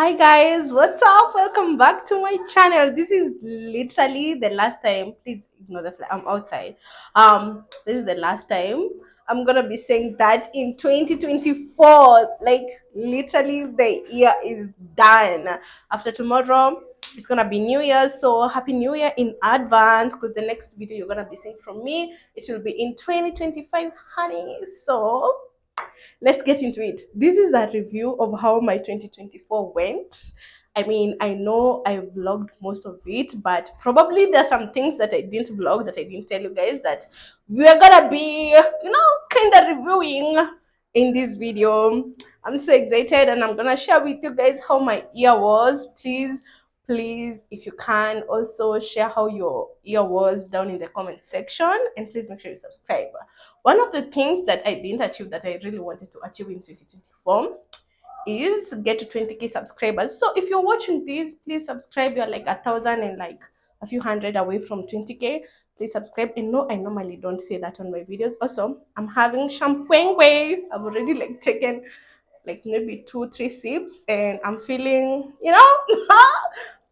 Hi guys, what's up? Welcome back to my channel. This is literally the last time. Please ignore the I'm outside. This is the last time I'm gonna be saying that in 2024. Like literally, the year is done. After tomorrow, it's gonna be New Year. So happy New Year in advance. Because the next video you're gonna be seeing from me, it will be in 2025, honey. So let's get into it. This is a review of how my 2024 went. I mean, I know I vlogged most of it, but probably there's some things that I didn't vlog that I didn't tell you guys that we're gonna be, kind of reviewing in this video. I'm so excited and I'm gonna share with you guys how my year was. Please, if you can, also share how your year was down in the comment section, and please make sure you subscribe. One of the things that I didn't achieve that I really wanted to achieve in 2024 is get to 20k subscribers. So if you're watching this, please subscribe. You're like 1,000 and like a few hundred away from 20k. Please subscribe. And no, I normally don't say that on my videos. Also, I'm having champagne. I've already like taken like maybe 2-3 sips and I'm feeling,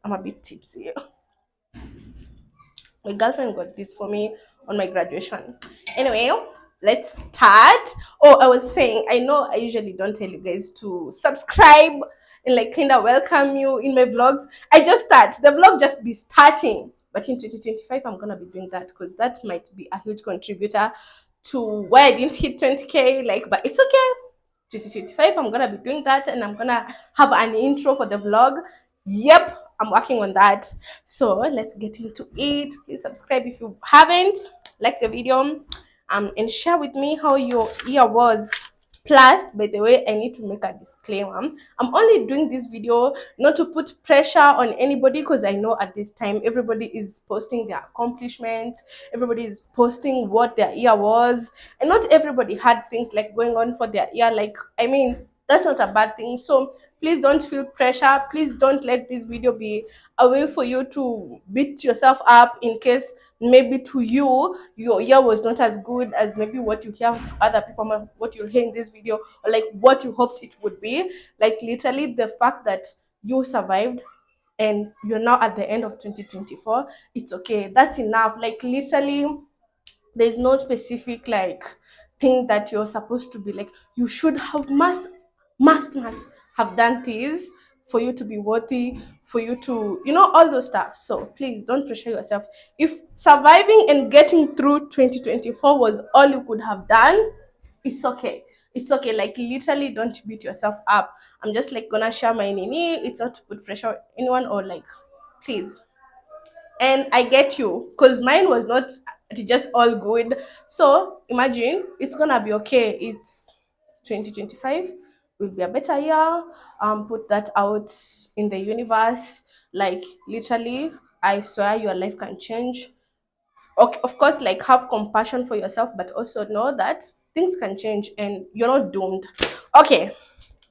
I'm a bit tipsy. My girlfriend got this for me on my graduation. Anyway, let's start. Oh, I was saying, I know I usually don't tell you guys to subscribe and like kind of welcome you in my vlogs. I just start. The vlog just be starting. But in 2025, I'm going to be doing that because that might be a huge contributor to why I didn't hit 20k. Like, but it's okay. 2025, I'm gonna be doing that, and I'm gonna have an intro for the vlog. Yep, I'm working on that. So let's get into it. Please subscribe if you haven't, like the video, and share with me how your year was. Plus, by the way, I need to make a disclaimer. I'm only doing this video not to put pressure on anybody, because I know at this time everybody is posting their accomplishments, everybody is posting what their year was, and not everybody had things like going on for their year. Like, I mean, that's not a bad thing. So please don't feel pressure. Please don't let this video be a way for you to beat yourself up in case maybe to you your year was not as good as maybe what you hear to other people, what you hear in this video, or like what you hoped it would be. Like literally the fact that you survived and you're now at the end of 2024, it's okay. That's enough. Like literally there's no specific like thing that you're supposed to be like you should have must have done this for you to be worthy, for you to all those stuff. So please don't pressure yourself. If surviving and getting through 2024 was all you could have done, it's okay. It's okay. Like literally don't beat yourself up. I'm just like gonna share my nini. It's not to put pressure on anyone, or like, please. And I get you, because mine was not just all good. So imagine, it's gonna be okay. It's 2025 will be a better year. Put that out in the universe. Like literally, I swear your life can change. Okay, of course, like have compassion for yourself, but also know that things can change and you're not doomed. Okay,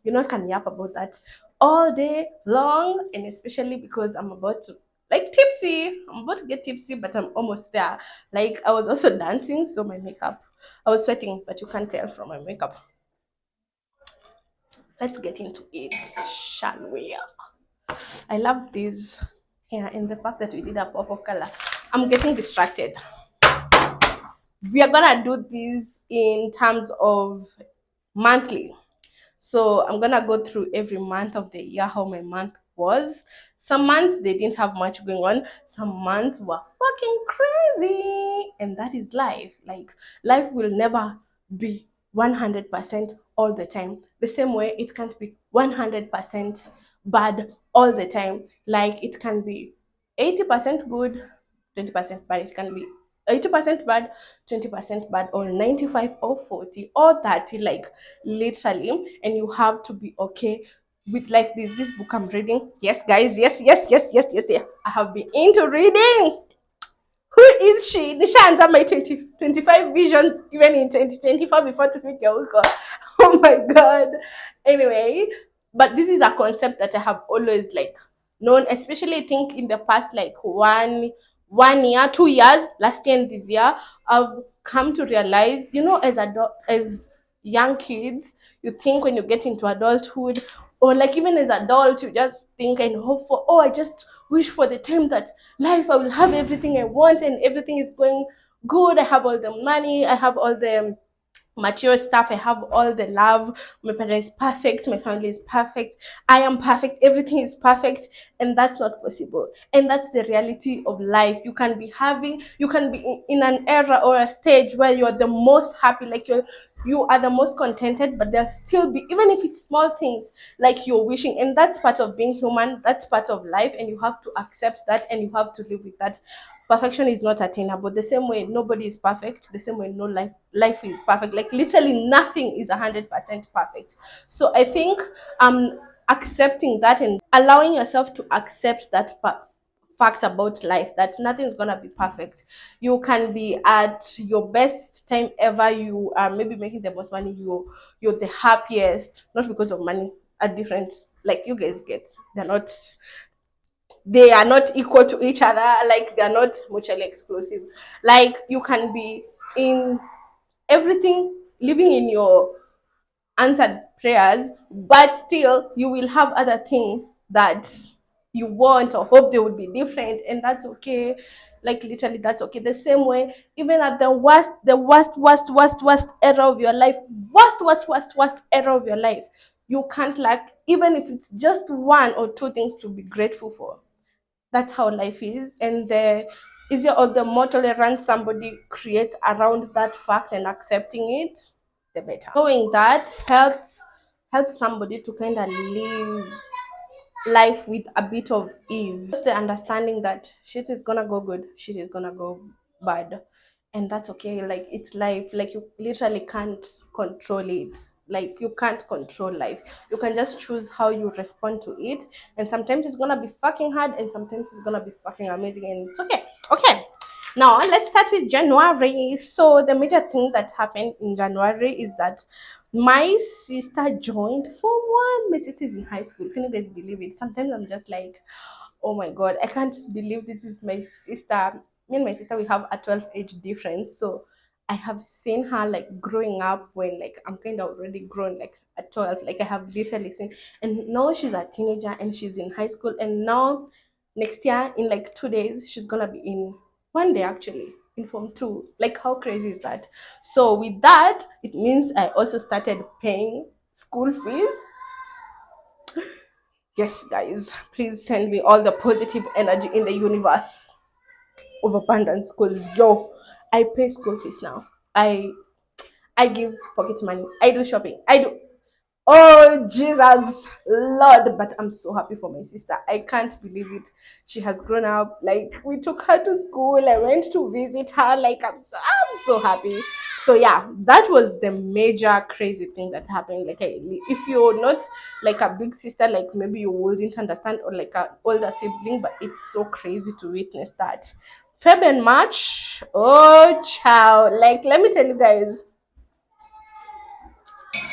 can yap about that all day long, and especially because I'm about to like tipsy. I'm about to get tipsy, but I'm almost there. Like I was also dancing, so my makeup, I was sweating, but you can't tell from my makeup. Let's get into it, shall we? I love this hair and the fact that we did a pop of color. I'm getting distracted. We are gonna do this in terms of monthly. So I'm gonna go through every month of the year how my month was. Some months they didn't have much going on. Some months were fucking crazy, and that is life. Like life will never be 100% all the time. The same way it can't be 100% bad all the time. Like it can be 80% good, 20% bad. It can be 80% bad, 20% bad, or 95 or 40 or 30, like literally. And you have to be okay with life. This book I'm reading, yes guys, yes, I have been into reading. Who is she? Nisha answered my 2025 visions even in 2024 before to pick a week. Oh my god. Anyway, but this is a concept that I have always like known, especially I think in the past like one year, 2 years, last year and this year, I've come to realize, as young kids, you think when you get into adulthood, or like even as adult you just think and hope for, oh, I just wish for the time that life I will have everything I want and everything is going good. I have all the money, I have all the material stuff, I have all the love, my parents perfect, my family is perfect, I am perfect, everything is perfect. And that's not possible, and that's the reality of life. You can be in an era or a stage where you're the most happy, like you are the most contented, but there'll still be, even if it's small things like you're wishing, and that's part of being human, that's part of life, and you have to accept that and you have to live with that. Perfection is not attainable. The same way nobody is perfect, the same way no life is perfect. Like literally nothing is 100% perfect. So I think accepting that and allowing yourself to accept that fact about life, that nothing's gonna be perfect. You can be at your best time ever, you are maybe making the most money, you're the happiest, not because of money, at different, like you guys get, they are not equal to each other, like they're not mutually exclusive. Like you can be in everything, living in your answered prayers, but still you will have other things that you want or hope they would be different, and that's okay. Like literally that's okay. The same way, even at the worst era of your life, worst era of your life, you can't lack, even if it's just one or two things to be grateful for. That's how life is, and the easier or the more tolerance somebody creates around that fact and accepting it, the better. Knowing that helps somebody to kind of live life with a bit of ease. Just the understanding that shit is gonna go good, shit is gonna go bad, and that's okay. Like it's life. Like you literally can't control it. Like you can't control life. You can just choose how you respond to it. And sometimes it's gonna be fucking hard, and sometimes it's gonna be fucking amazing, and it's okay. Okay. Now let's start with January. So the major thing that happened in January is that my sister joined Form 1. My sister is in high school. Can you guys believe it? Sometimes I'm just like, oh my god, I can't believe this is my sister. Me and my sister, we have a 12 age difference. So I have seen her like growing up when like I'm kind of already grown, like at 12. Like I have literally seen, and now she's a teenager and she's in high school. And now next year, in like 2 days, she's gonna be in one day actually in Form 2. Like how crazy is that? So with that, it means I also started paying school fees. Yes, guys, please send me all the positive energy in the universe of abundance, because yo, I pay school fees now. I give pocket money. I do shopping. I do. Oh, Jesus, Lord. But I'm so happy for my sister. I can't believe it. She has grown up. Like, we took her to school. I went to visit her. Like, I'm so happy. So, yeah, that was the major crazy thing that happened. Like, if you're not like a big sister, like maybe you wouldn't understand, or like an older sibling, but it's so crazy to witness that. Feb and March, oh, child. Like, let me tell you guys,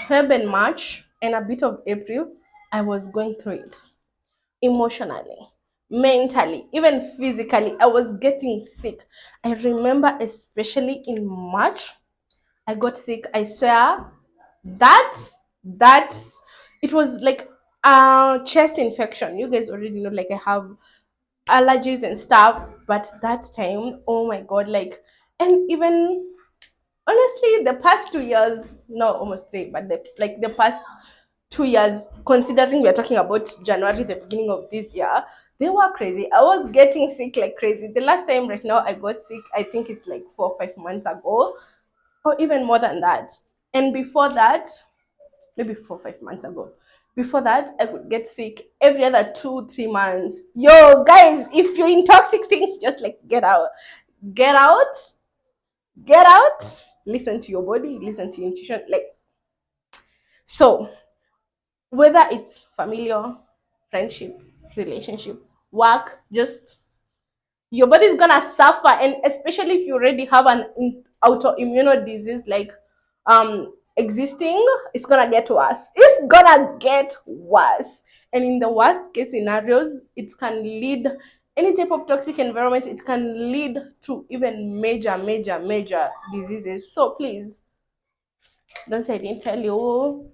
Feb and March and a bit of April, I was going through it emotionally, mentally, even physically. I was getting sick. I remember, especially in March, I got sick. I swear that that it was like a chest infection. You guys already know, like I have allergies and stuff, but that time, oh my god, like, and even honestly, the past 2 years, no, almost three, but the past 2 years, considering we are talking about January, the beginning of this year, they were crazy. I was getting sick like crazy. The last time right now I got sick, I think it's like 4 or 5 months ago, or even more than that. And before that, maybe 4 or 5 months ago. Before that, I could get sick every other 2 3 months. Yo, guys, if you're in toxic things, just like get out, get out. Listen to your body, listen to your intuition. Like so, whether it's familiar, friendship, relationship, work, just your body's gonna suffer. And especially if you already have an autoimmune disease like existing, it's gonna get worse. It's gonna get worse. And in the worst case scenarios, it can lead, any type of toxic environment, it can lead to even major diseases. So please don't say I didn't tell you.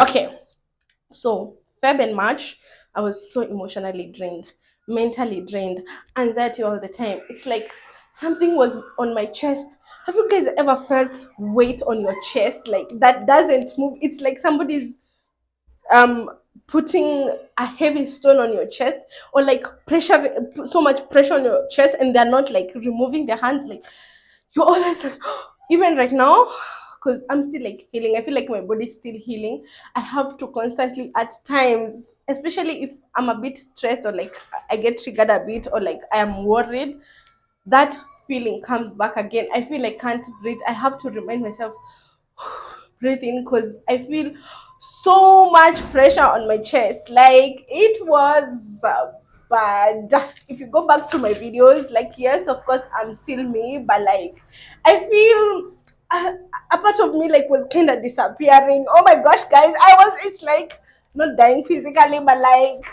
Okay, so Feb and March, I was so emotionally drained, mentally drained, anxiety all the time. It's like something was on my chest. Have you guys ever felt weight on your chest like that doesn't move? It's like somebody's um putting a heavy stone on your chest, or like pressure, so much pressure on your chest, and they're not like removing their hands. Like you're always like even right now, because I'm still like healing, I feel like my body's still healing. I have to constantly at times, especially if I'm a bit stressed, or like I get triggered a bit, or like I am worried, that feeling comes back again. I feel like I can't breathe. I have to remind myself, breathe in, because I feel so much pressure on my chest. Like it was bad. If you go back to my videos, like yes, of course I'm still me, but like I feel a part of me like was kind of disappearing. Oh my gosh, guys, I was. It's like not dying physically, but like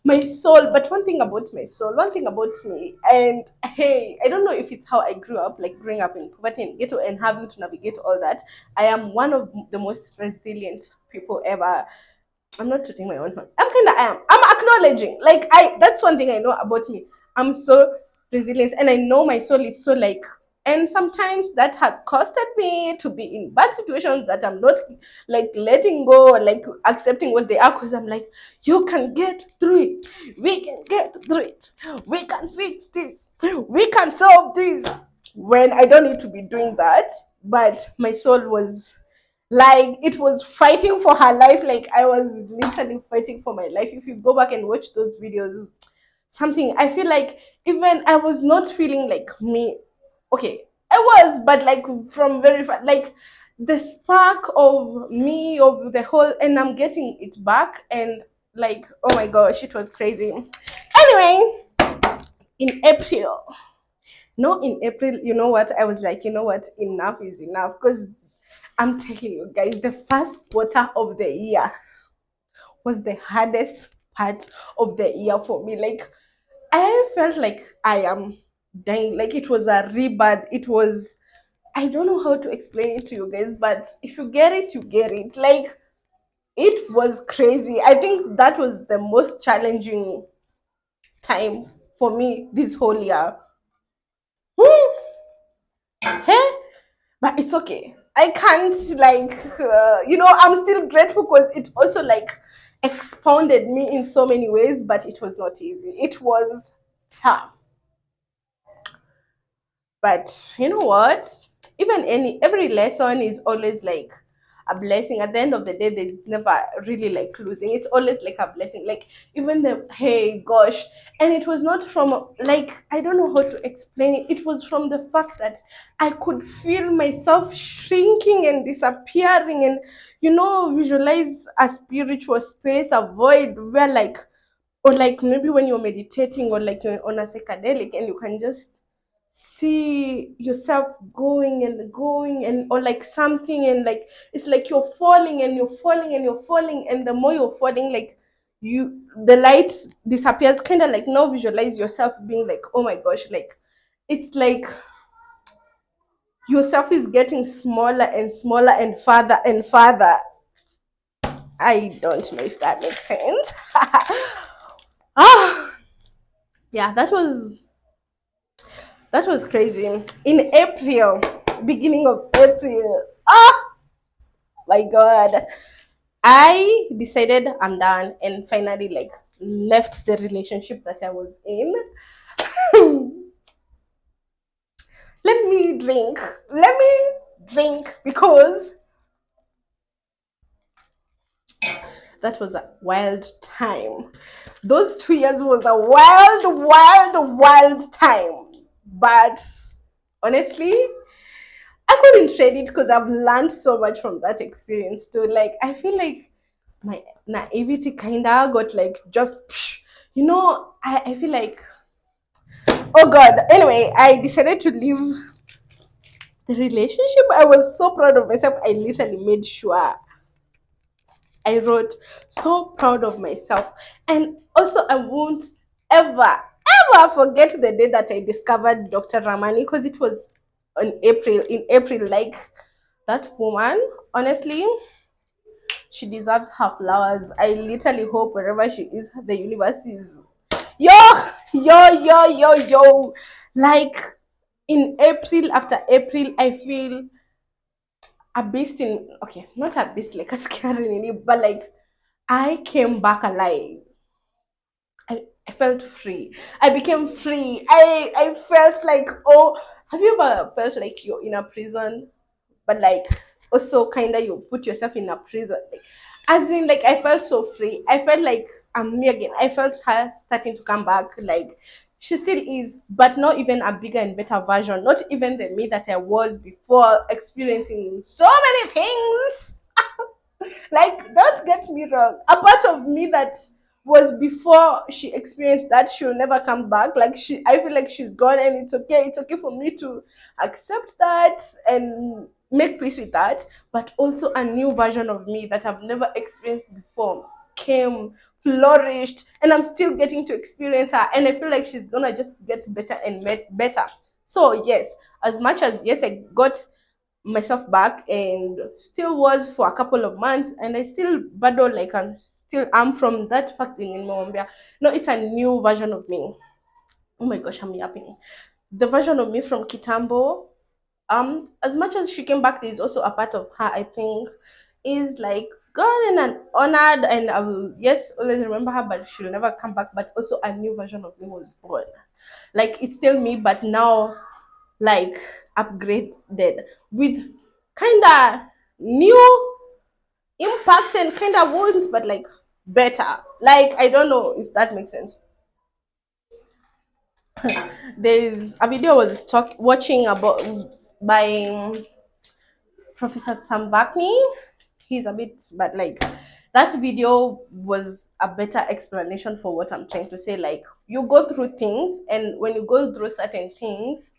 my soul. But one thing about my soul, one thing about me, and hey, I don't know if it's how I grew up, like growing up in poverty and ghetto and having to navigate all that. I am one of the most resilient people ever. I'm not tooting my own horn. I'm kind of I am. I'm acknowledging. Like I. That's one thing I know about me. I'm so resilient, and I know my soul is so like. And sometimes that has costed me to be in bad situations that I'm not like letting go, or like accepting what they are, because I'm like, you can get through it. We can get through it. We can fix this. We can solve this. When I don't need to be doing that, but my soul was like it was fighting for her life. Like I was literally fighting for my life. If you go back and watch those videos, something I feel like even I was not feeling like me. Okay, I was, but like from very far, like the spark of me of the whole, and I'm getting it back, and like oh my gosh, it was crazy. Anyway, in April, no, in April, you know what? I was like, you know what? Enough is enough, because I'm telling you guys, the first quarter of the year was the hardest part of the year for me. Like I felt like I am dying. Like it was a rebirth. It was, I don't know how to explain it to you guys, but if you get it, you get it. Like it was crazy. I think that was the most challenging time for me this whole year. Hmm. Hey, but it's okay. I can't like I'm still grateful, because it also like expounded me in so many ways, but it was not easy. It was tough. But you know what? Even every lesson is always like a blessing. At the end of the day, there's never really like losing. It's always like a blessing. Like even the hey gosh. And it was not from like I don't know how to explain it. It was from the fact that I could feel myself shrinking and disappearing, and visualize a spiritual space, a void where like, or like maybe when you're meditating, or like you're on a psychedelic, and you can just see yourself going and going, and or like something, and like it's like you're falling and you're falling and you're falling, and the more you're falling, like the light disappears, kind of like now visualize yourself being like, oh my gosh, like it's like yourself is getting smaller and smaller and farther and farther. I don't know if that makes sense. Ah, yeah, that was crazy. In April, beginning of April. Ah, my God. I decided I'm done, and finally like left the relationship that I was in. Let me drink. Let me drink, because that was a wild time. Those 2 years was a wild, wild, wild time. But honestly, I couldn't trade it, because I've learned so much from that experience too. Like I feel like my naivety kinda got like just I feel like, oh god. Anyway, I decided to leave the relationship. I was so proud of myself. I literally made sure I wrote so proud of myself. And also I won't ever ever forget the day that I discovered Dr. Ramani, because it was in April. Like that woman, honestly, She deserves her flowers. I literally hope wherever she is, the universe is yo, yo. Like in April after April, I feel a beast in okay, not a beast like a scary, but like I came back alive. I felt free. I became free. I felt like, oh, have you ever felt like you're in a prison, but like also kinda you put yourself in a prison? Like, as in, like I felt so free. I felt like I'm me again. I felt her starting to come back. Like she still is, but not even a bigger and better version. Not even the me that I was before, experiencing so many things. Like, don't get me wrong. A part of me that was before she experienced that, she'll never come back. Like I feel like she's gone, and it's okay. It's okay for me to accept that and make peace with that. But also a new version of me that I've never experienced before came, flourished, and I'm still getting to experience her. And I feel like she's gonna just get better and better. So yes, as much as yes, I got myself back and still was for a couple of months, and I still battle like I'm from that fact in Mombia. No, it's a new version of me. Oh my gosh, I'm yapping. The version of me from Kitambo. As much as she came back, there's also a part of her I think is like gone and honored, and I will yes always remember her, but she'll never come back. But also a new version of me was born. Like it's still me, but now like upgraded with kind of new impacts and kind of wounds, but like better. Like I don't know if that makes sense. There's a video I was watching about by Professor Sam Bakney. He's a bit, but like that video was a better explanation for what I'm trying to say. Like you go through things, and when you go through certain things,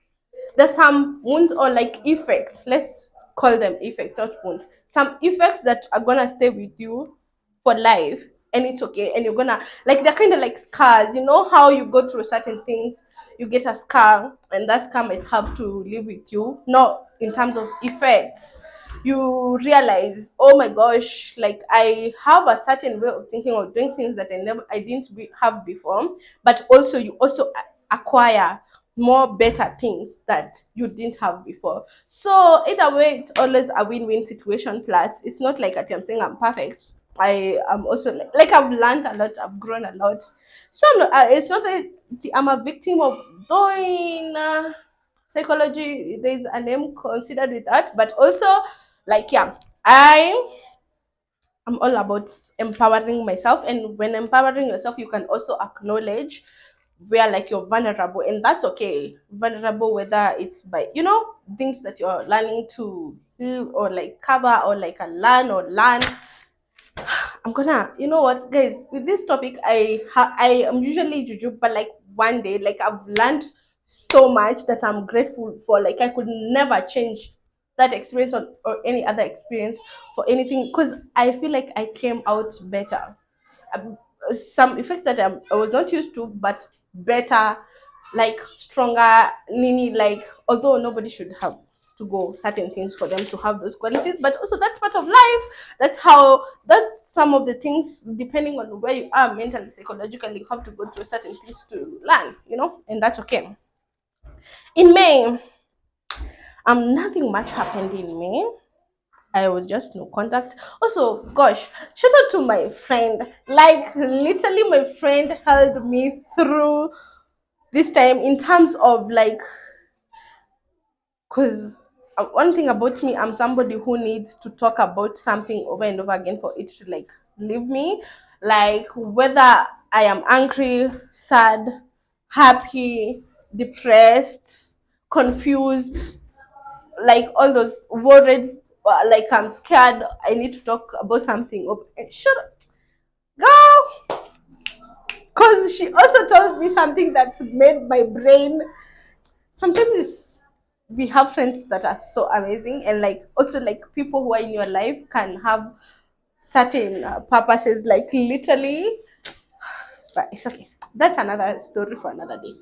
there's some wounds or like effects. Let's call them effects, not wounds. Some effects that are gonna stay with you for life, and it's okay. And you're gonna like they're kind of like scars. You know how you go through certain things, you get a scar, and that scar might have to live with you. Not in terms of effects. You realize, oh my gosh, like I have a certain way of thinking or doing things that I didn't have before. But also, you also acquire more better things that you didn't have before. So either way, it's always a win-win situation. Plus, it's not like I'm saying I'm perfect. I am also like I've learned a lot, I've grown a lot. So it's not like I'm a victim of doing psychology. There's a name considered with that, but also like yeah, I'm all about empowering myself. And when empowering yourself, you can also acknowledge where like you're vulnerable, and that's okay. Vulnerable, whether it's by things that you're learning to heal or like cover or like a learn. I'm gonna, you know what, guys, with this topic, I am usually juju, but like one day, like I've learned so much that I'm grateful for. Like I could never change that experience or any other experience for anything, because I feel like I came out better. um, some effects that I was not used to, but better, like stronger, nini. Like although nobody should have to go certain things for them to have those qualities, but also that's part of life. That's some of the things, depending on where you are mentally, psychologically, you have to go through certain things to learn, and that's okay. In May, nothing much happened in May. I was just no contact. Also, gosh, shout out to my friend. Like literally, my friend held me through this time in terms of like, cause one thing about me, I'm somebody who needs to talk about something over and over again for it to like leave me. Like whether I am angry, sad, happy, depressed, confused, like all those worried, like I'm scared, I need to talk about something. Shut up, girl. Because she also told me something that made my brain. Sometimes we have friends that are so amazing, and like also like people who are in your life can have certain purposes, like literally. But it's okay. That's another story for another day.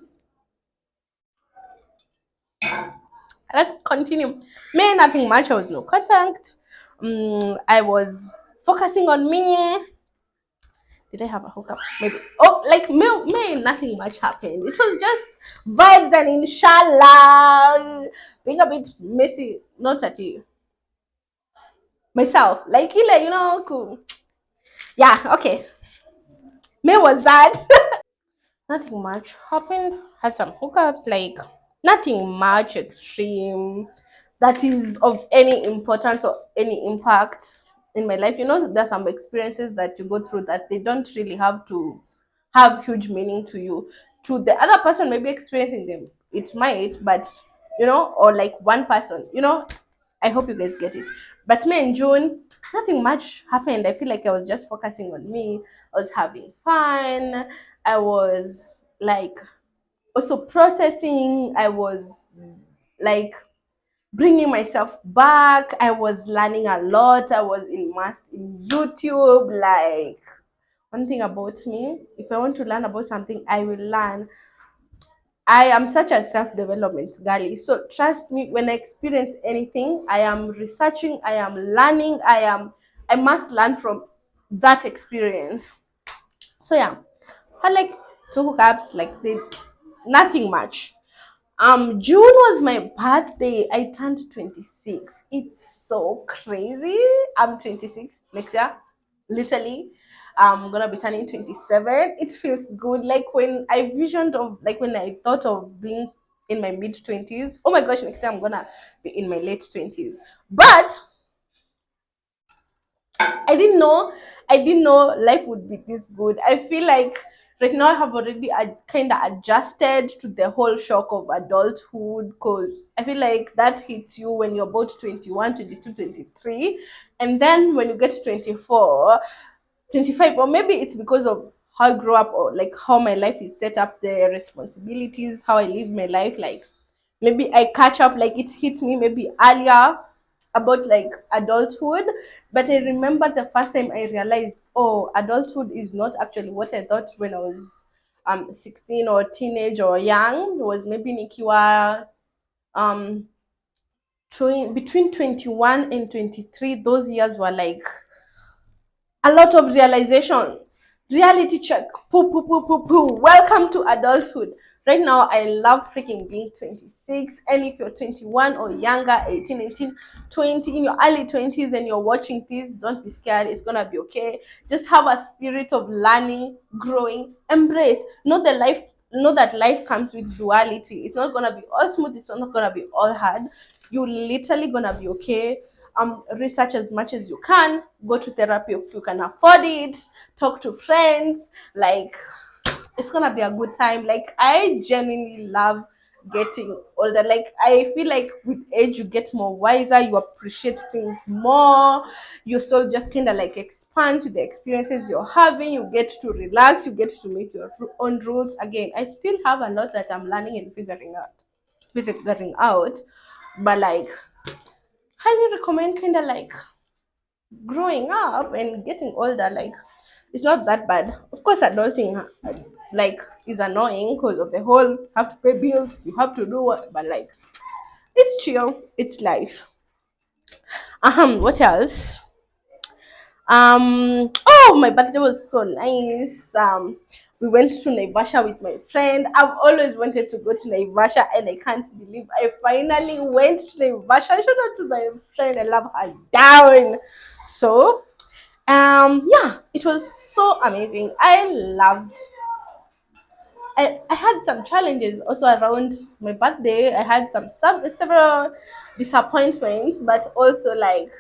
Let's continue. May nothing much. I was no contact. I was focusing on me. Did I have a hookup? Maybe. Oh, like May, nothing much happened. It was just vibes and inshallah. Being a bit messy, not at you. Myself. Like cool. Yeah, okay. May was that. Nothing much happened. Had some hookups, like nothing much extreme that is of any importance or any impact in my life. There's some experiences that you go through that they don't really have to have huge meaning to you. To the other person, maybe experiencing them, it might, but or like one person, I hope you guys get it. But me in June, nothing much happened. I feel like I was just focusing on me. I was having fun. I was like also processing. I was like bringing myself back. I was learning a lot. I was immersed in YouTube. Like, one thing about me, if I want to learn about something, I will learn. I am such a self-development girly. So trust me, when I experience anything, I am researching, I am learning, I must learn from that experience. So yeah, I like two hookups, like they nothing much. June was my birthday. I turned 26. It's so crazy. I'm 26 next year. Literally. I'm gonna be turning 27. It feels good. Like when I visioned of like when I thought of being in my mid 20s. Oh my gosh, next year I'm gonna be in my late 20s. But I didn't know. I didn't know life would be this good. I feel like right now I have already kind of adjusted to the whole shock of adulthood because I feel like that hits you when you're about 21, 22, 23. And then when you get to 24, 25, or maybe it's because of how I grew up or like how my life is set up, the responsibilities, how I live my life. Like maybe I catch up, like it hit me maybe earlier about like adulthood. But I remember the first time I realized, oh, adulthood is not actually what I thought when I was 16 or teenage or young. It was maybe nikiwa um between 21 and 23. Those years were like a lot of realizations. Reality check. Poo, poo, poo, poo, poo. Welcome to adulthood. Right now, I love freaking being 26. And if you're 21 or younger, 18, 19, 20, in your early 20s and you're watching this, don't be scared. It's going to be okay. Just have a spirit of learning, growing, embrace. Know that life comes with duality. It's not going to be all smooth. It's not going to be all hard. You're literally going to be okay. Research as much as you can, go to therapy if you can afford it, talk to friends. Like, it's gonna be a good time. Like, I genuinely love getting older. Like, I feel like with age you get more wiser, you appreciate things more, your soul just kind of like expands with the experiences you're having. You get to relax, you get to make your own rules. Again, I still have a lot that I'm learning and figuring out, but like, highly recommend kind of like growing up and getting older. Like, it's not that bad. Of course, adulting like is annoying because of the whole have to pay bills, you have to do what, but like it's chill, it's life. What else? Oh, my birthday was so nice. We went to Naivasha with my friend. I've always wanted to go to Naivasha and I can't believe I finally went to Naivasha. Shout out to my friend, I love her down. So yeah, it was so amazing. I had some challenges also around my birthday. I had several disappointments, but also like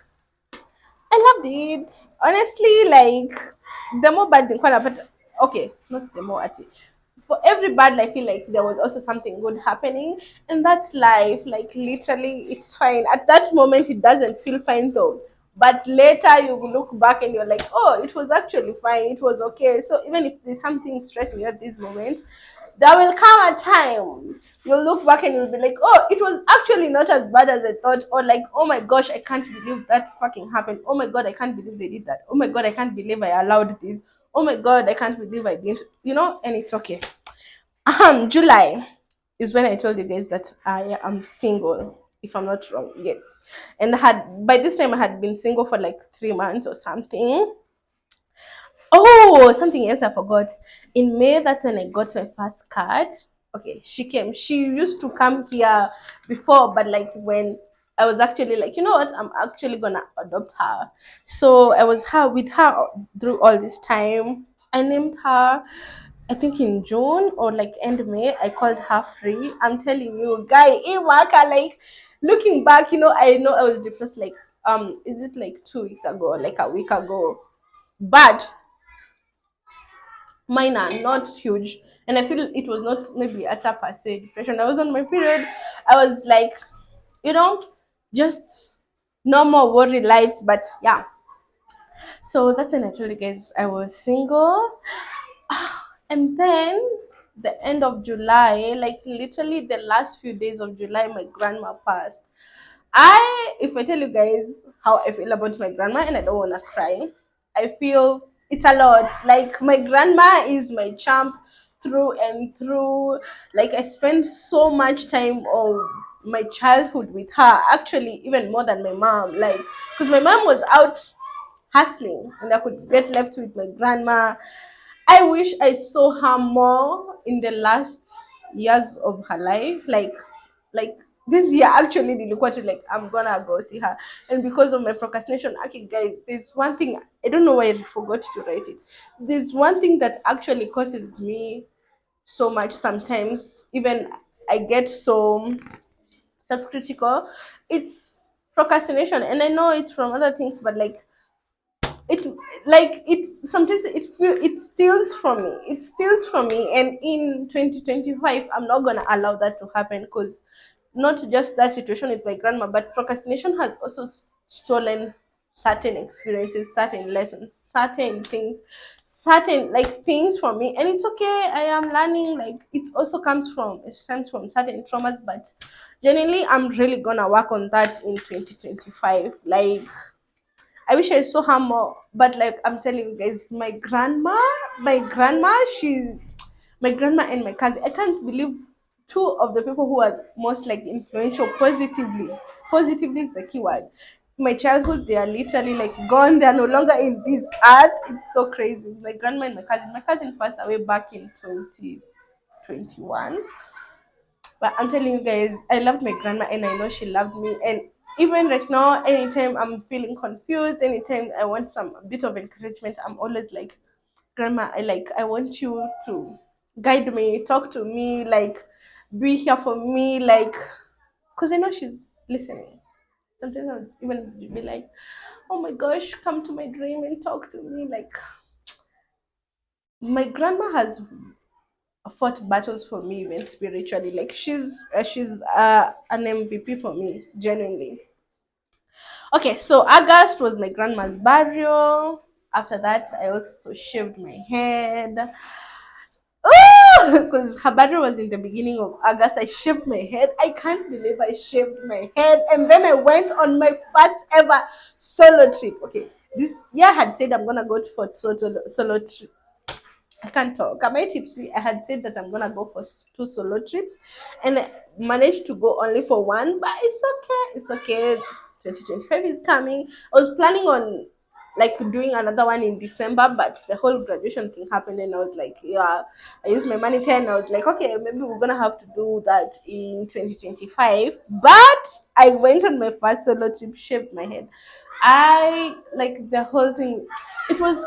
I loved it. Honestly, like the more bad thing but okay, not the more at for every bad I feel like there was also something good happening, and that's life. Like literally it's fine. At that moment it doesn't feel fine though. But later you will look back and you're like, oh, it was actually fine, it was okay. So even if there's something stressing you at this moment, there will come a time you'll look back and you'll be like, oh, it was actually not as bad as I thought, or like, oh my gosh, I can't believe that fucking happened. Oh my god, I can't believe they did that. Oh my god, I can't believe I allowed this. Oh my god, I can't believe I didn't, and it's okay. July is when I told you guys that I am single. if I'm not wrong. Yes. And I had by this time I had been single for like 3 months or something. Oh, something else I forgot. In May, that's when I got my first card. Okay, she came. She used to come here before, but like when I was actually like, you know what, I'm actually gonna adopt her. So I was her with her through all this time. I named her, I think in June or like end May. I called her Free. I'm telling you, guy, Iwaka, like looking back, I know I was depressed. Like, is it like 2 weeks ago, like a week ago? But minor, not huge. And I feel it was not maybe a per se depression. I was on my period. I was like, you know, just no more worry lives. But yeah, so that's when I told you guys I was single. And then the end of July, like literally the last few days of July, my grandma passed. If I tell you guys how I feel about my grandma, and I don't want to cry, I feel it's a lot. Like, my grandma is my champ through and through. Like, I spent so much time of my childhood with her, actually, even more than my mom. Like, because my mom was out hustling, and I could get left with my grandma. I wish I saw her more in the last years of her life. Like this year actually nilikuwa like I'm gonna go see her. And because of my procrastination, okay guys, there's one thing I don't know why I forgot to write it. There's one thing that actually causes me so much sometimes. Even I get so self-critical. It's procrastination. And I know it's from other things, but like it's it's sometimes it steals from me. It steals from me, and in 2025 I'm not gonna allow that to happen, because not just that situation with my grandma, but procrastination has also stolen certain experiences, certain lessons, certain things, certain like things from me. And it's okay, I am learning. Like, it stems from certain traumas, but generally I'm really gonna work on that in 2025. Like, I wish I saw her more. But like I'm telling you guys, my grandma, she's my grandma and my cousin. I can't believe two of the people who are most like influential positively. Positively is the keyword. My childhood, they are literally like gone. They are no longer in this earth. It's so crazy. My grandma and my cousin. My cousin passed away back in 2021. But I'm telling you guys, I loved my grandma, and I know she loved me. And even right now, anytime I'm feeling confused, anytime I want some bit of encouragement, I'm always like, Grandma, I want you to guide me, talk to me, like be here for me, like, because I know she's listening. Sometimes I'll even be like, oh my gosh, come to my dream and talk to me. Like, my grandma has fought battles for me even spiritually. Like, she's an MVP for me, genuinely. Okay, so August was my grandma's burial. After that, I also shaved my head. Because her birthday was in the beginning of August. I shaved my head. I can't believe I shaved my head. And then I went on my first ever solo trip. Okay, this year I had said I'm gonna go for solo trip. I can't talk. Am I tipsy? I had said that I'm gonna go for two solo trips, and I managed to go only for one. But it's okay. It's okay. 2025 is coming. I was planning on like doing another one in December, but the whole graduation thing happened, and I was like, yeah, I used my money there, and I was like, okay, maybe we're gonna have to do that in 2025. But I went on my first solo trip, shaved my head. I like the whole thing. It was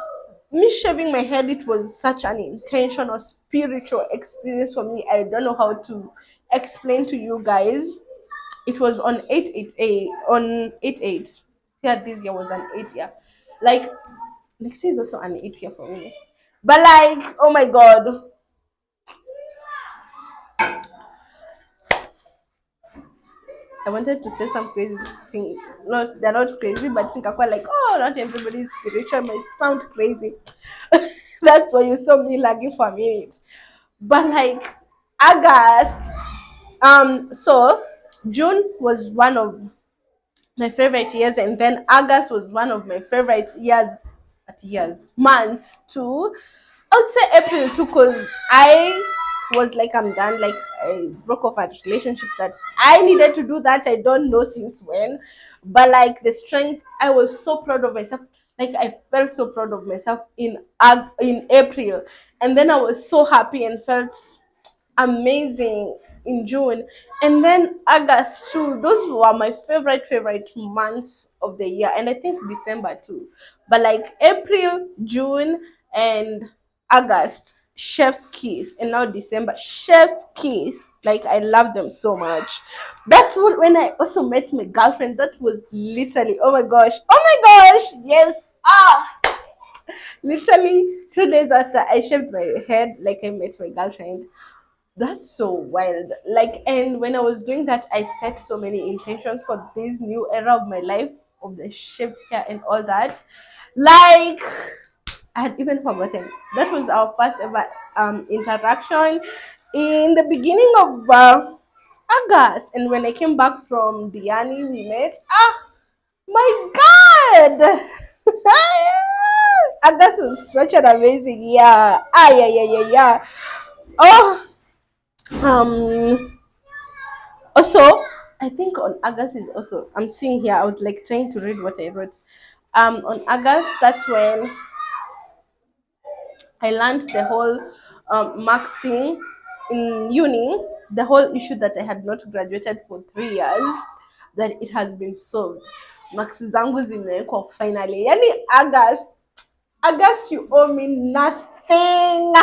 me shaving my head. It was such an intentional spiritual experience for me. I don't know how to explain to you guys. It was on 8 on 8 8. Yeah, this year was an 8 year. Like, next year is also an 8 year for me. But like, oh my god, I wanted to say some crazy things. Not, they're not crazy, but think quite like, oh, not everybody is spiritual. Might sound crazy. That's why you saw me lagging for a minute. But like August, so June was one of my favorite years, and then August was one of my favorite years, months too. I would say April too, because I was like I'm done. Like I broke off a relationship that I needed to do that. I don't know since when, but like the strength, I was so proud of myself. Like I felt so proud of myself in April, and then I was so happy and felt amazing in June, and then August too. Those were my favorite months of the year, and I think December too. But like April, June, and August, chef's kiss, and now December, chef's kiss. Like I love them so much. That's what when I also met my girlfriend. That was literally, oh my gosh, yes. Literally 2 days after I shaved my head, like I met my girlfriend. That's so wild. Like, and when I was doing that, I set so many intentions for this new era of my life, of the shape hair and all that. Like, I had even forgotten. That was our first ever interaction in the beginning of August. And when I came back from Diani, we met. My God! August was such an amazing year. Yeah, yeah, yeah, yeah. Oh, um, also, I think on August is also, I'm seeing here, I was like trying to read what I wrote. On August, that's when I learned the whole marks thing in uni, the whole issue that I had not graduated for 3 years, that it has been solved. Marks zangu zimewekwa finally. Yani August, you owe me nothing.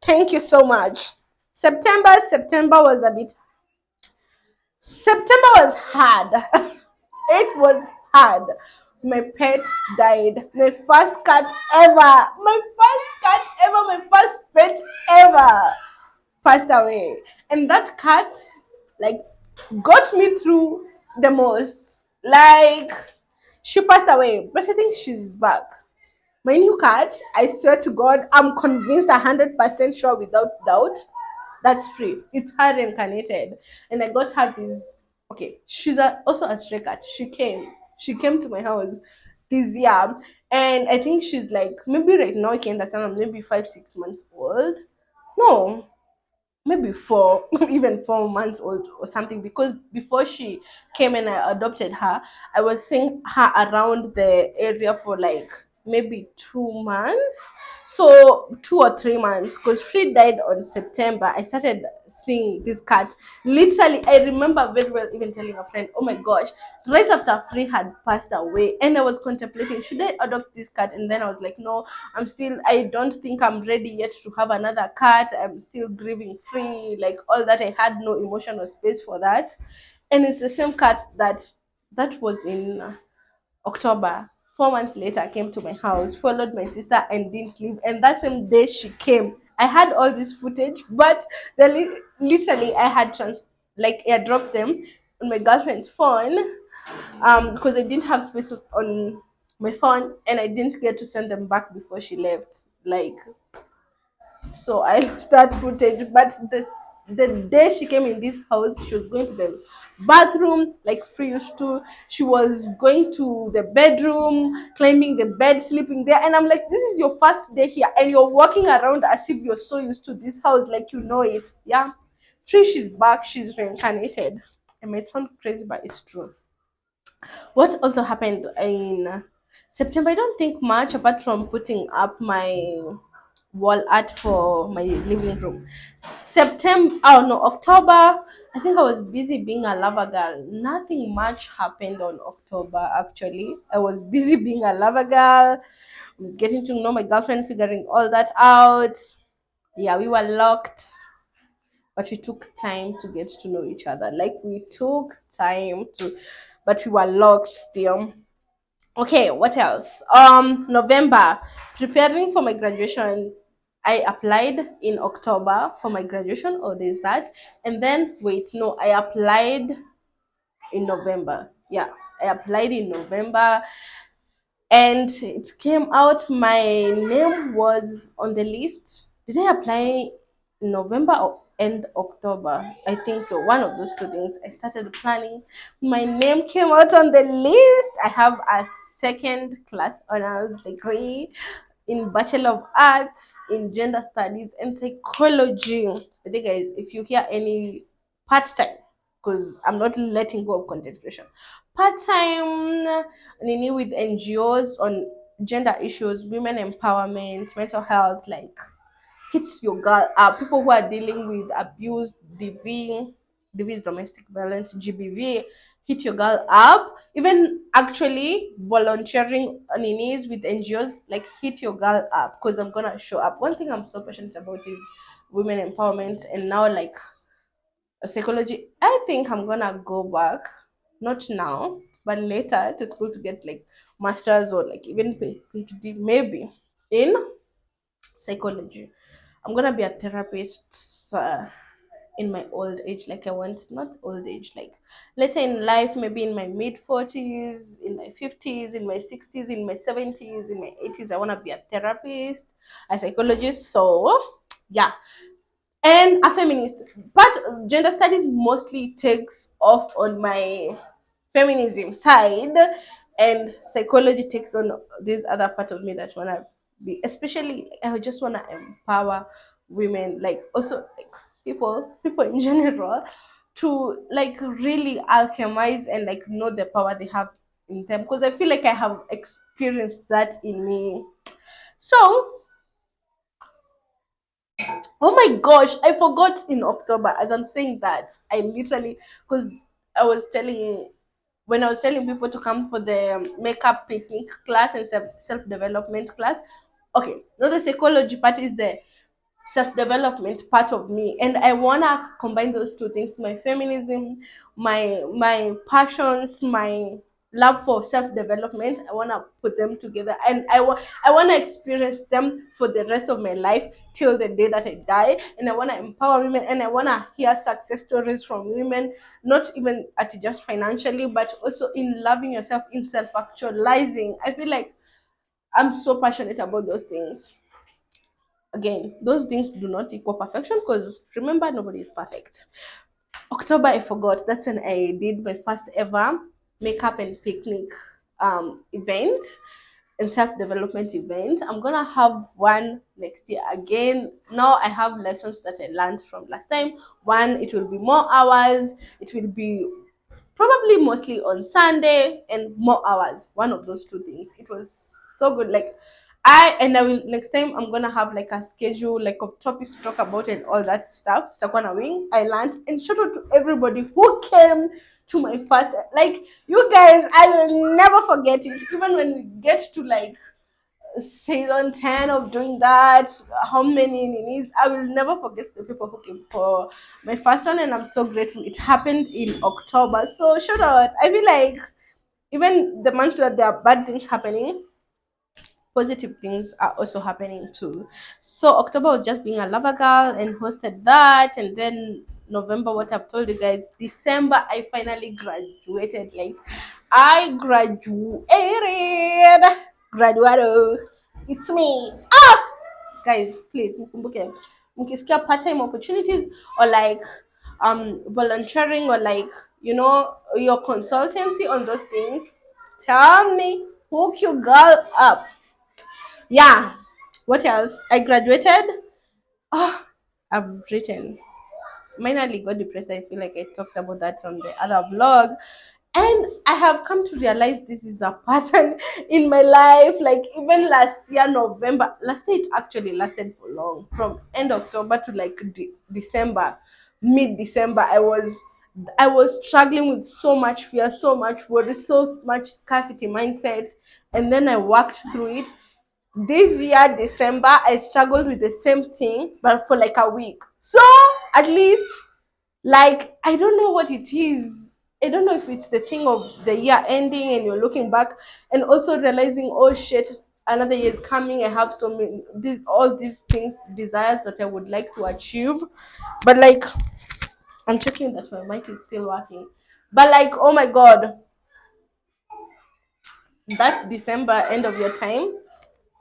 Thank you so much. September was a bit. September was hard. It was hard. My pet died. My first cat ever. My first cat ever. My first pet ever passed away. And that cat, like, got me through the most. Like, she passed away, but I think she's back. My new cat, I swear to God, I'm convinced 100% sure without doubt, that's free. It's her reincarnated. And I got her this. Okay, she's also a stray cat. She came to my house this year. And I think she's like, maybe right now I can understand, I'm maybe 5, 6 months old. No, maybe 4 even 4 months old or something, because before she came and I adopted her, I was seeing her around the area for like maybe 2 months, so 2 or 3 months, because she died on September. I started seeing this cat. Literally, I remember very well even telling a friend, oh my gosh, right after Free had passed away, and I was contemplating, should I adopt this cat? And then I was like, no, I don't think I'm ready yet to have another cat. I'm still grieving Free, like all that. I had no emotional space for that. And it's the same cat that was in October. 4 months later, came to my house, followed my sister, and didn't leave. And that same day she came, I had all this footage, but literally I had like airdropped them on my girlfriend's phone, because I didn't have space on my phone, and I didn't get to send them back before she left. Like, so I lost that footage. But the day she came in this house, she was going to the bathroom like Free used to. She was going to the bedroom, climbing the bed, sleeping there. And I'm like, this is your first day here, and you're walking around as if you're so used to this house, like you know it. Yeah. Free, she's back, she's reincarnated. It might sound crazy, but it's true. What also happened in September? I don't think much apart from putting up my wall art for my living room. September, oh no, October. I think I was busy being a lover girl. Nothing much happened on October actually. I was busy being a lover girl, getting to know my girlfriend, figuring all that out. Yeah, we were locked, but we took time to get to know each other. Like we took time to, but we were locked still. Okay, what else? November, preparing for my graduation. I applied in October for my graduation, or there's that. And then wait, no, I applied in November. Yeah, I applied in November, and it came out my name was on the list. Did I apply in November or end October? I think so, one of those two things. I started planning, my name came out on the list. I have a second class honors degree. in Bachelor of Arts, in Gender Studies, and Psychology. I think, guys, if you hear any part time, because I'm not letting go of content creation, part time, nini with NGOs on gender issues, women empowerment, mental health, like hit your girl up. People who are dealing with abuse, DV is domestic violence, GBV, hit your girl up. Even actually volunteering on knees with NGOs, like hit your girl up because I'm gonna show up. One thing I'm so passionate about is women empowerment, and now like psychology. I think I'm gonna go back, not now, but later to school to get like masters or like even PhD maybe in psychology. I'm gonna be a therapist in my old age, like I want, not old age, like later in life, maybe in my mid 40s, in my 50s, in my 60s, in my 70s, in my 80s. I wanna be a therapist, a psychologist. So yeah, and a feminist. But gender studies mostly takes off on my feminism side, and psychology takes on this other part of me that wanna be, especially I just wanna empower women, like also like people in general, to like really alchemize and like know the power they have in them, because I feel like I have experienced that in me. So oh my gosh, I forgot in October. As I'm saying that, I literally, because I was telling, when I was telling people to come for the makeup picnic class and self development class. Okay, now the psychology part is the self development part of me, and I wanna combine those two things: my feminism, my passions, my love for self development. I wanna put them together, and I wanna experience them for the rest of my life till the day that I die. And I wanna empower women, and I wanna hear success stories from women, not even at just financially, but also in loving yourself, in self actualizing. I feel like I'm so passionate about those things. Again, those things do not equal perfection, because remember, nobody is perfect. October, I forgot. That's when I did my first ever makeup and picnic event and self development event. I'm gonna have one next year again. Now I have lessons that I learned from last time. One, it will be more hours. It will be probably mostly on Sunday and more hours. One of those two things. It was so good. Like I will next time I'm gonna have like a schedule like of topics to talk about and all that stuff. Sakwana wing. I learned, and shout out to everybody who came to my first, like you guys, I will never forget it. Even when we get to like season 10 of doing that, how many it is, I will never forget the people who came for my first one, and I'm so grateful it happened in October. So shout out. I feel like even the months where there are bad things happening, positive things are also happening too. So October was just being a lover girl and hosted that, and then November, what I've told you guys. December, I finally graduated. Like I graduated. Graduado. It's me. Ah, guys, please mkumbuke, mkisikia part-time opportunities or like volunteering or like your consultancy on those things, tell me, hook your girl up. Yeah. What else? I graduated. Oh, I've written. Finally got depressed. I feel like I talked about that on the other vlog. And I have come to realize this is a pattern in my life. Like even last year, November, last year it actually lasted for long. From end October to like December, mid December, I was struggling with so much fear, so much worry, so much scarcity mindset. And then I worked through it. This year, December, I struggled with the same thing, but for like a week. So at least, like, I don't know what it is. I don't know if it's the thing of the year ending and you're looking back and also realizing, oh shit, another year is coming. I have so many all these things, desires that I would like to achieve. But like, I'm checking that my mic is still working. But like, oh my god, that December end of your time,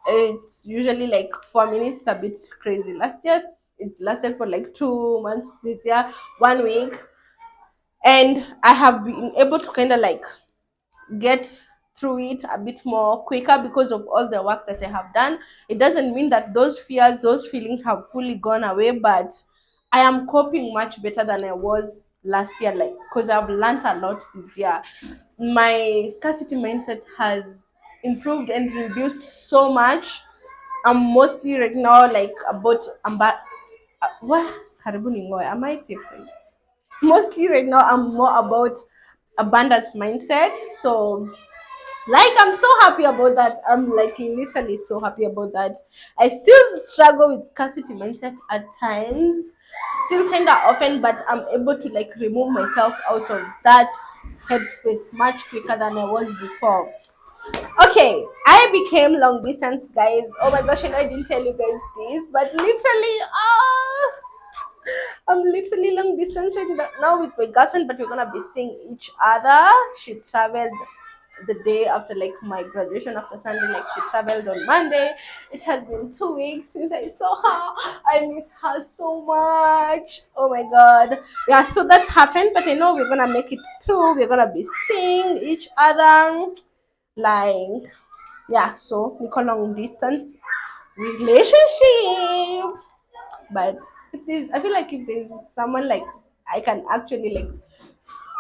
it's usually like 4 minutes, a bit crazy. Last year it lasted for like 2 months. This year 1 week, and I have been able to kind of like get through it a bit more quicker because of all the work that I have done. It doesn't mean that those fears, those feelings have fully gone away, but I am coping much better than I was last year, like because I've learned a lot this year. My scarcity mindset has improved and reduced so much. I'm mostly right now like about what karibuni ngoe, am I tipsing? Mostly right now I'm more about abundance mindset. So like I'm so happy about that. I'm like literally so happy about that. I still struggle with scarcity mindset at times, still kind of often, but I'm able to like remove myself out of that headspace much quicker than I was before. Okay, I became long distance, guys. Oh my gosh, and I didn't tell you guys this, but literally, I'm literally long distance right now with my girlfriend, but we're gonna be seeing each other. She traveled the day after like my graduation after Sunday, like she traveled on Monday. It has been 2 weeks since I saw her. I miss her so much. Oh my god. Yeah, so that's happened, but I know we're gonna make it through. We're gonna be seeing each other. Like, yeah, so we call long distance relationship. But if there's, I feel like if there's someone like I can actually like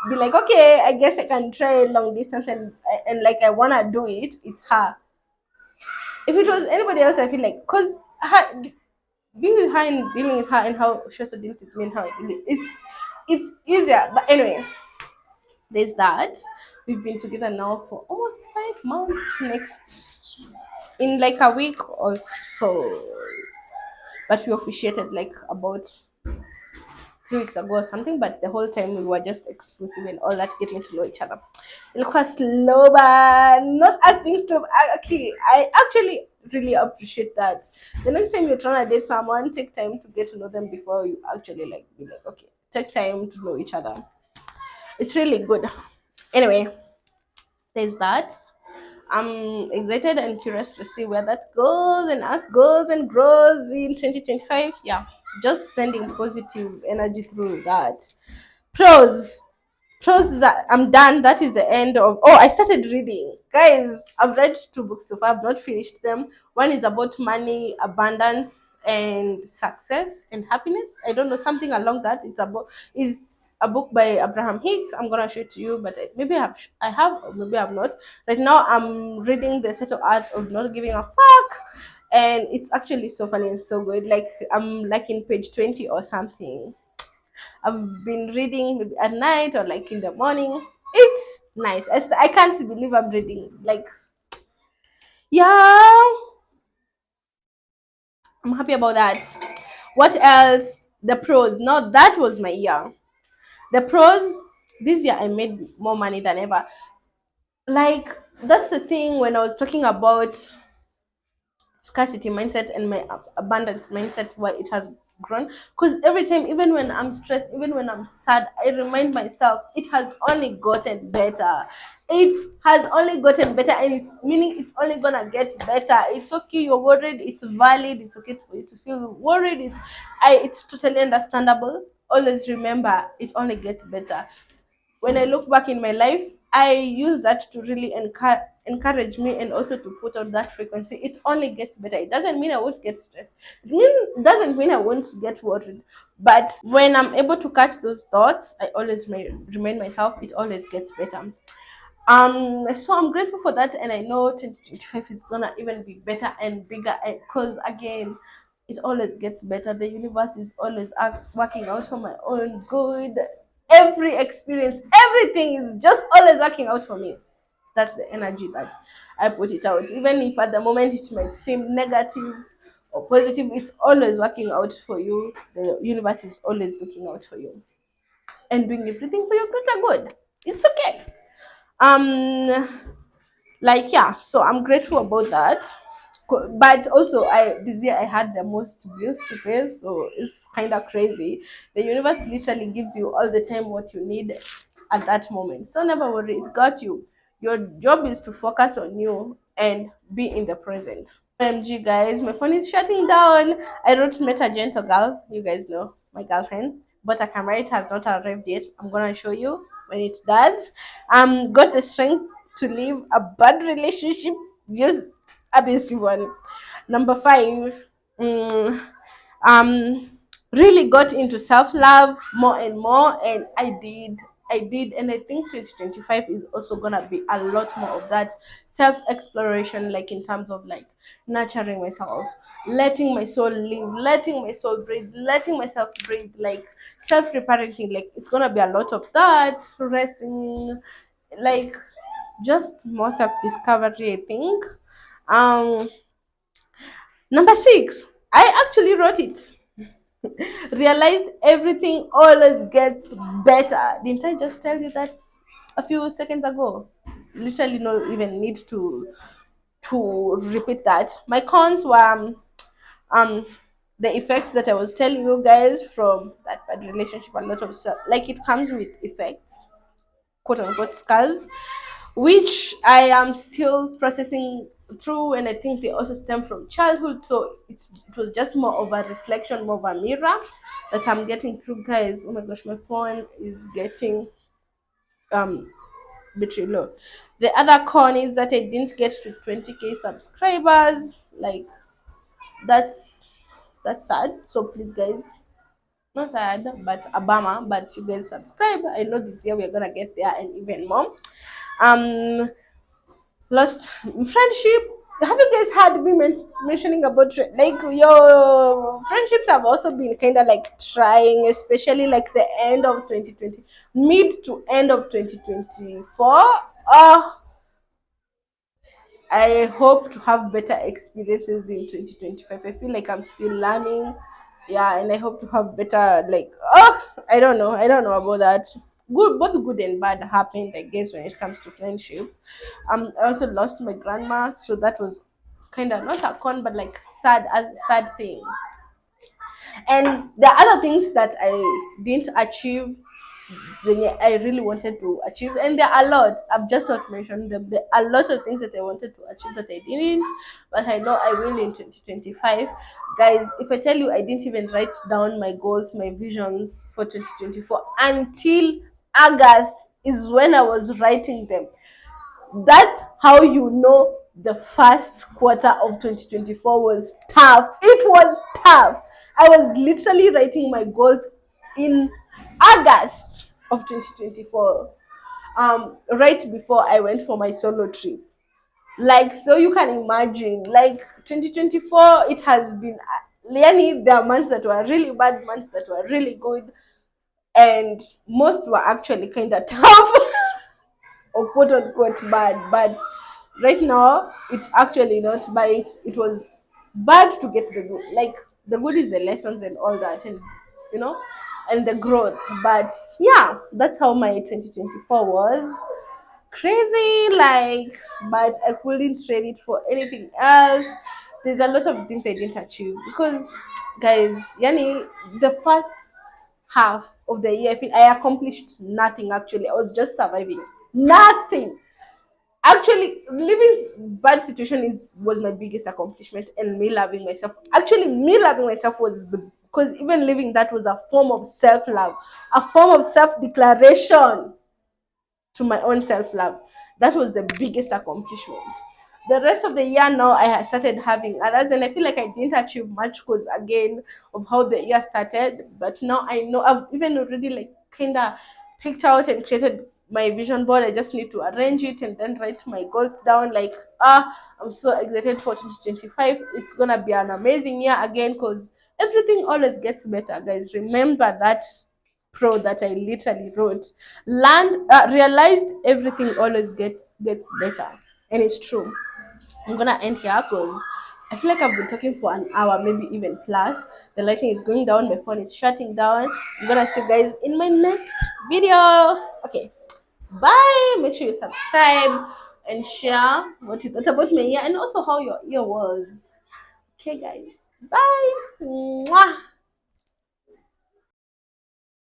be like, okay, I guess I can try long distance and like I wanna do it. It's her. If it was anybody else, I feel like because her being with her and dealing with her and how she also deals with me and how I deal with it's easier. But anyway, there's that. We've been together now for almost 5 months. Next in like a week or so, but we officiated like about 3 weeks ago or something, but the whole time we were just exclusive and all that, getting to know each other. It was slow, but not as being slow. Okay, I actually really appreciate that. The next time you're trying to date someone, take time to get to know them before you actually like be like, okay, take time to know each other. It's really good. Anyway, there's that. I'm excited and curious to see where that goes and us goes and grows in 2025. Yeah, just sending positive energy through that. Pros. Pros that I'm done. That is the end of. Oh, I started reading. Guys, I've read 2 books so far. I've not finished them. One is about money, abundance, and success and happiness. I don't know, something along that. It's a book by Abraham Hicks. I'm gonna show it to you, but maybe I have, or maybe I've not. Right now, I'm reading The Subtle Art of Not Giving a Fuck, and it's actually so funny and so good. Like I'm like in page 20 or something. I've been reading maybe at night or like in the morning. It's nice. I can't believe I'm reading. Like, yeah, I'm happy about that. What else? The pros. No, that was my year. The pros. This year I made more money than ever. Like, that's the thing when I was talking about scarcity mindset and my abundance mindset, why it has grown. Because every time, even when I'm stressed, even when I'm sad, I remind myself it has only gotten better. It has only gotten better, and it's meaning it's only gonna get better. It's okay, you're worried, it's valid, it's okay for you to feel worried. It's totally understandable. Always remember it only gets better. When I look back in my life, I use that to really encourage me and also to put out that frequency. It only gets better. It doesn't mean I won't get stressed. Doesn't mean I won't get worried. But when I'm able to catch those thoughts, I always remind myself it always gets better. So I'm grateful for that, and I know 2025 is gonna even be better and bigger because again, it always gets better. The universe is always working out for my own good. Every experience, everything is just always working out for me. That's the energy that I put it out. Even if at the moment it might seem negative or positive, it's always working out for you. The universe is always looking out for you and doing everything for your greater good. It's okay. um like, yeah, so I'm grateful about that. But also, I this year I had the most bills to pay, so it's kind of crazy. The universe literally gives you all the time what you need at that moment, so never worry, it got you. Your job is to focus on you and be in the present. OMG, guys, my phone is shutting down. I wrote met a gentle girl. You guys know my girlfriend, but a camera, it has not arrived yet. I'm gonna show you when it does. Got the strength. to leave a bad relationship, yes, abusive one. Number five, mm, um really got into self-love more and more, and I did, and I think 2025 is also gonna be a lot more of that self-exploration, like in terms of like nurturing myself, letting my soul live, letting my soul breathe, letting myself breathe, like self-reparenting. Like it's gonna be a lot of that, resting, like just more self-discovery, I think. um Number six, I actually wrote it. Realized everything always gets better. Didn't I just tell you that a few seconds ago? Literally, no even need to repeat that. My cons were um the effects that I was telling you guys from that bad relationship. A lot of stuff, like it comes with effects, quote unquote scars, which I am still processing through, and I think they also stem from childhood. So it was just more of a reflection, more of a mirror that I'm getting through, guys. Oh my gosh, my phone is getting um battery low. The other con is that I didn't get to 20K subscribers. Like that's that's sad. So please, guys, not sad, but a bummer. But you guys subscribe. I know this year we're gonna get there and even more. Um, lost friendship. Have you guys heard me mentioning about like your friendships have also been kind of like trying, especially like the end of 2020, mid to end of 2024. I hope to have better experiences in 2025. I feel like I'm still learning. Yeah, and I hope to have better, like, I don't know about that. Good, both good and bad happened, I guess, when it comes to friendship. I also lost my grandma, so that was kind of not a con, but like sad thing. And the other things that I didn't achieve, I really wanted to achieve, and there are a lot. I've just not mentioned them. There are a lot of things that I wanted to achieve that I didn't, but I know I will in 2025. Guys, if I tell you I didn't even write down my goals, my visions for 2024 until August is when I was writing them. That's how you know the first quarter of 2024 was tough. It was tough. I was literally writing my goals in August of 2024, right before I went for my solo trip. Like, so you can imagine, like 2024, it has been, yani, there are months that were really bad, months that were really good, and most were actually kind of tough. Or quote unquote bad, but right now it's actually not bad. It was bad to get the good. Like the good is the lessons and all that, and you know, and the growth. But yeah, that's how my 2024 was. Crazy, like, but I couldn't trade it for anything else. There's a lot of things I didn't achieve because, guys, yani, the first half of the year, I feel I accomplished nothing actually. I was just surviving. Nothing. Actually, living bad situation is was my biggest accomplishment, and me loving myself. Actually, me loving myself was the, because even living that was a form of self love, a form of self declaration to my own self love. That was the biggest accomplishment. The rest of the year now, I had started having others, and I feel like I didn't achieve much because again of how the year started. But now I know I've even already like kind of picked out and created my vision board. I just need to arrange it and then write my goals down. Like, I'm so excited for 2025. It's gonna be an amazing year again because everything always gets better, guys. Remember that pro that I literally wrote. Realized everything always gets better, and it's true. I'm gonna end here because I feel like I've been talking for an hour, maybe even plus. The lighting is going down, my phone is shutting down. I'm gonna see you guys in my next video. Okay, bye. Make sure you subscribe and share what you thought about my year and also how your year was. Okay, guys. Bye. Mwah.